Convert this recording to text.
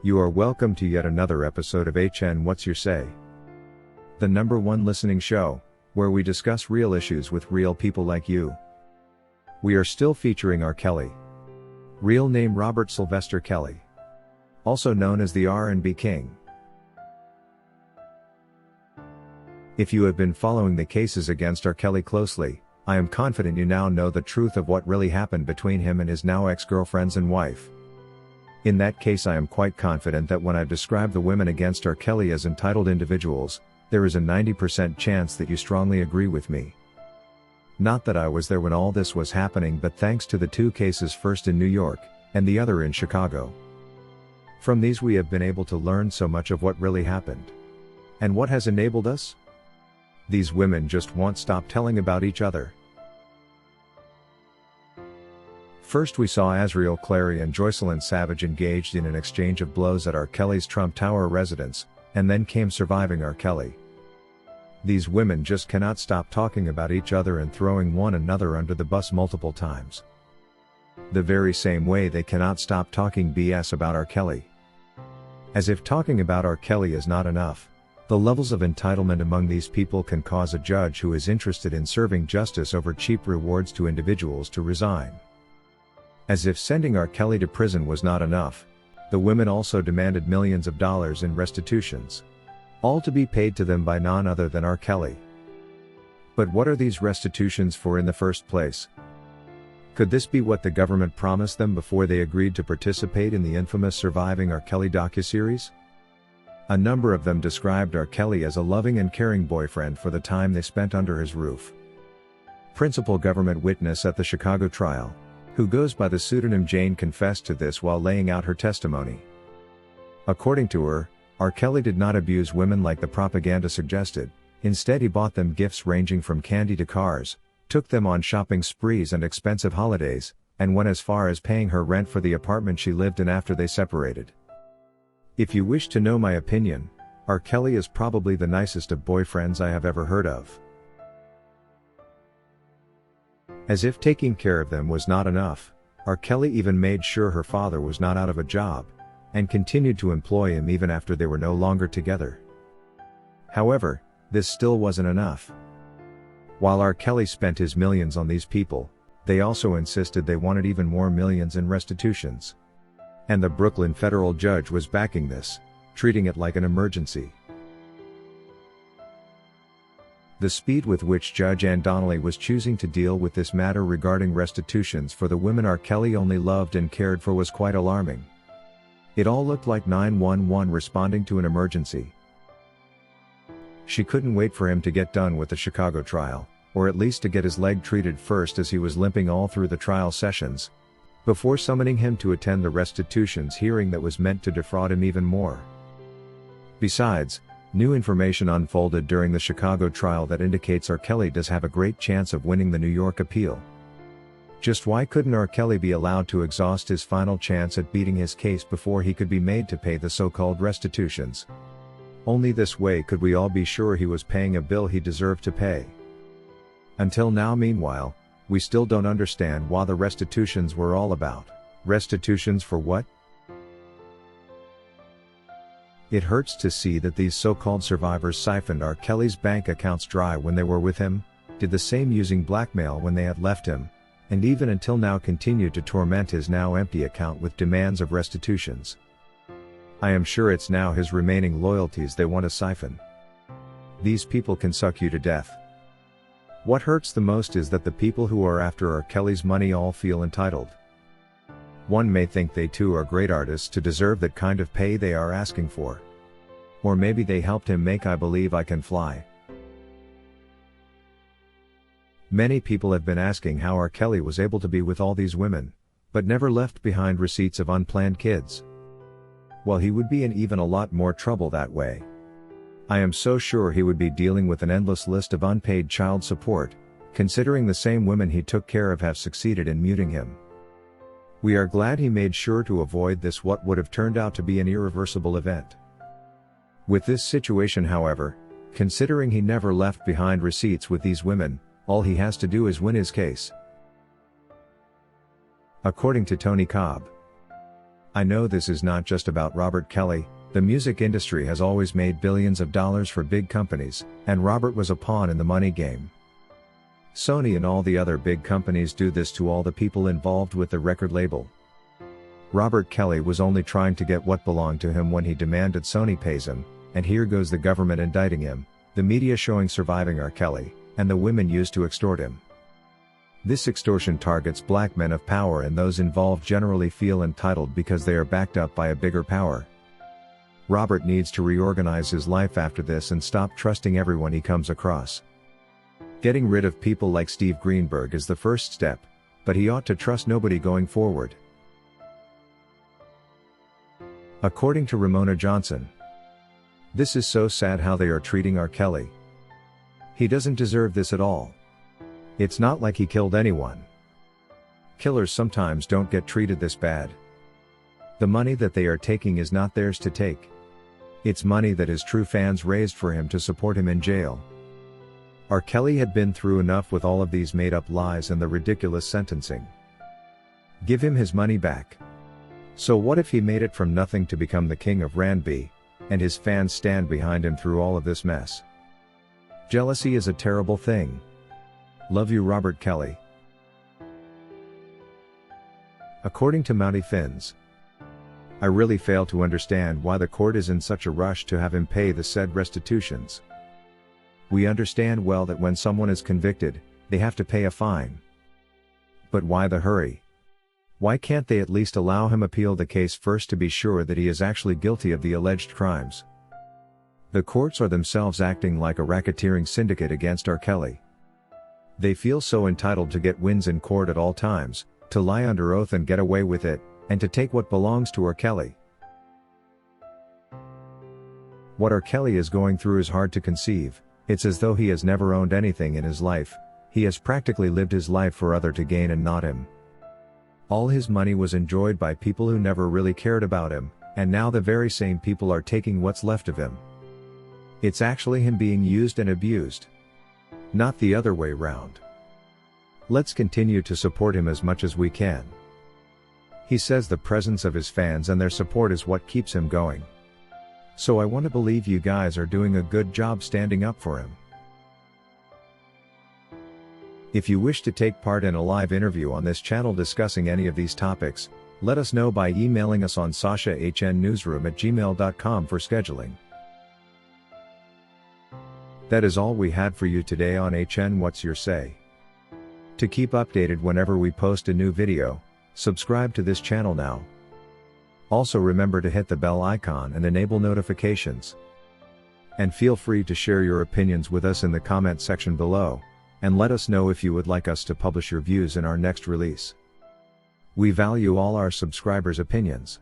You are welcome to yet another episode of HN What's Your Say? The #1 listening show, where we discuss real issues with real people like you. We are still featuring R. Kelly. Real name Robert Sylvester Kelly. Also known as the R&B King. If you have been following the cases against R. Kelly closely, I am confident you now know the truth of what really happened between him and his now ex-girlfriends and wife. In that case, I am quite confident that when I've described the women against R. Kelly as entitled individuals, there is a 90% chance that you strongly agree with me. Not that I was there when all this was happening, but thanks to the two cases, first in New York, and the other in Chicago. From these we have been able to learn so much of what really happened. And what has enabled us? These women just won't stop telling about each other. First we saw Azriel Clary and Joycelyn Savage engaged in an exchange of blows at R. Kelly's Trump Tower residence, and then came Surviving R. Kelly. These women just cannot stop talking about each other and throwing one another under the bus multiple times. The very same way they cannot stop talking BS about R. Kelly. As if talking about R. Kelly is not enough, the levels of entitlement among these people can cause a judge who is interested in serving justice over cheap rewards to individuals to resign. As if sending R. Kelly to prison was not enough, the women also demanded millions of dollars in restitutions. All to be paid to them by none other than R. Kelly. But what are these restitutions for in the first place? Could this be what the government promised them before they agreed to participate in the infamous Surviving R. Kelly docuseries? A number of them described R. Kelly as a loving and caring boyfriend for the time they spent under his roof. Principal government witness at the Chicago trial, who goes by the pseudonym Jane, confessed to this while laying out her testimony. According to her, R. Kelly did not abuse women like the propaganda suggested. Instead, he bought them gifts ranging from candy to cars, took them on shopping sprees and expensive holidays, and went as far as paying her rent for the apartment she lived in after they separated. If you wish to know my opinion, R. Kelly is probably the nicest of boyfriends I have ever heard of. As if taking care of them was not enough, R. Kelly even made sure her father was not out of a job, and continued to employ him even after they were no longer together. However, this still wasn't enough. While R. Kelly spent his millions on these people, they also insisted they wanted even more millions in restitutions. And the Brooklyn federal judge was backing this, treating it like an emergency. The speed with which Judge Ann Donnelly was choosing to deal with this matter regarding restitutions for the women R. Kelly only loved and cared for was quite alarming. It all looked like 911 responding to an emergency. She couldn't wait for him to get done with the Chicago trial, or at least to get his leg treated first, as he was limping all through the trial sessions, before summoning him to attend the restitutions hearing that was meant to defraud him even more. Besides, new information unfolded during the Chicago trial that indicates R. Kelly does have a great chance of winning the New York appeal. Just why couldn't R. Kelly be allowed to exhaust his final chance at beating his case before he could be made to pay the so-called restitutions? Only this way could we all be sure he was paying a bill he deserved to pay. Until now, meanwhile, we still don't understand what the restitutions were all about. Restitutions for what? It hurts to see that these so-called survivors siphoned R. Kelly's bank accounts dry when they were with him, did the same using blackmail when they had left him, and even until now continued to torment his now empty account with demands of restitutions. I am sure it's now his remaining loyalties they want to siphon. These people can suck you to death. What hurts the most is that the people who are after R. Kelly's money all feel entitled. One may think they too are great artists to deserve that kind of pay they are asking for. Or maybe they helped him make I Believe I Can Fly. Many people have been asking how R. Kelly was able to be with all these women, but never left behind receipts of unplanned kids. Well, he would be in even a lot more trouble that way. I am so sure he would be dealing with an endless list of unpaid child support, considering the same women he took care of have succeeded in muting him. We are glad he made sure to avoid this, what would have turned out to be an irreversible event. With this situation, however, considering he never left behind receipts with these women, all he has to do is win his case. According to Tony Cobb, I know this is not just about Robert Kelly. The music industry has always made billions of dollars for big companies, and Robert was a pawn in the money game. Sony and all the other big companies do this to all the people involved with the record label. Robert Kelly was only trying to get what belonged to him when he demanded Sony pays him, and here goes the government indicting him, the media showing Surviving R. Kelly, and the women used to extort him. This extortion targets black men of power, and those involved generally feel entitled because they are backed up by a bigger power. Robert needs to reorganize his life after this and stop trusting everyone he comes across. Getting rid of people like Steve Greenberg is the first step, but he ought to trust nobody going forward. According to Ramona Johnson, "This is so sad how they are treating R. Kelly. He doesn't deserve this at all. It's not like he killed anyone. Killers sometimes don't get treated this bad. The money that they are taking is not theirs to take. It's money that his true fans raised for him to support him in jail." R. Kelly had been through enough with all of these made-up lies and the ridiculous sentencing. Give him his money back. So what if he made it from nothing to become the king of R&B, and his fans stand behind him through all of this mess? Jealousy is a terrible thing. Love you, Robert Kelly. According to Mountie Fins, "I really fail to understand why the court is in such a rush to have him pay the said restitutions. We understand well that when someone is convicted, they have to pay a fine. But why the hurry? Why can't they at least allow him appeal the case first to be sure that he is actually guilty of the alleged crimes? The courts are themselves acting like a racketeering syndicate against R. Kelly. They feel so entitled to get wins in court at all times, to lie under oath and get away with it, and to take what belongs to R. Kelly. What R. Kelly is going through is hard to conceive. It's as though he has never owned anything in his life. He has practically lived his life for other to gain and not him. All his money was enjoyed by people who never really cared about him, and now the very same people are taking what's left of him. It's actually him being used and abused. Not the other way round. Let's continue to support him as much as we can." He says the presence of his fans and their support is what keeps him going. So I want to believe you guys are doing a good job standing up for him. If you wish to take part in a live interview on this channel discussing any of these topics, let us know by emailing us on sashahnnewsroom@gmail.com for scheduling. That is all we had for you today on HN What's Your Say? To keep updated whenever we post a new video, subscribe to this channel now. Also remember to hit the bell icon and enable notifications. And feel free to share your opinions with us in the comment section below, and let us know if you would like us to publish your views in our next release. We value all our subscribers' opinions.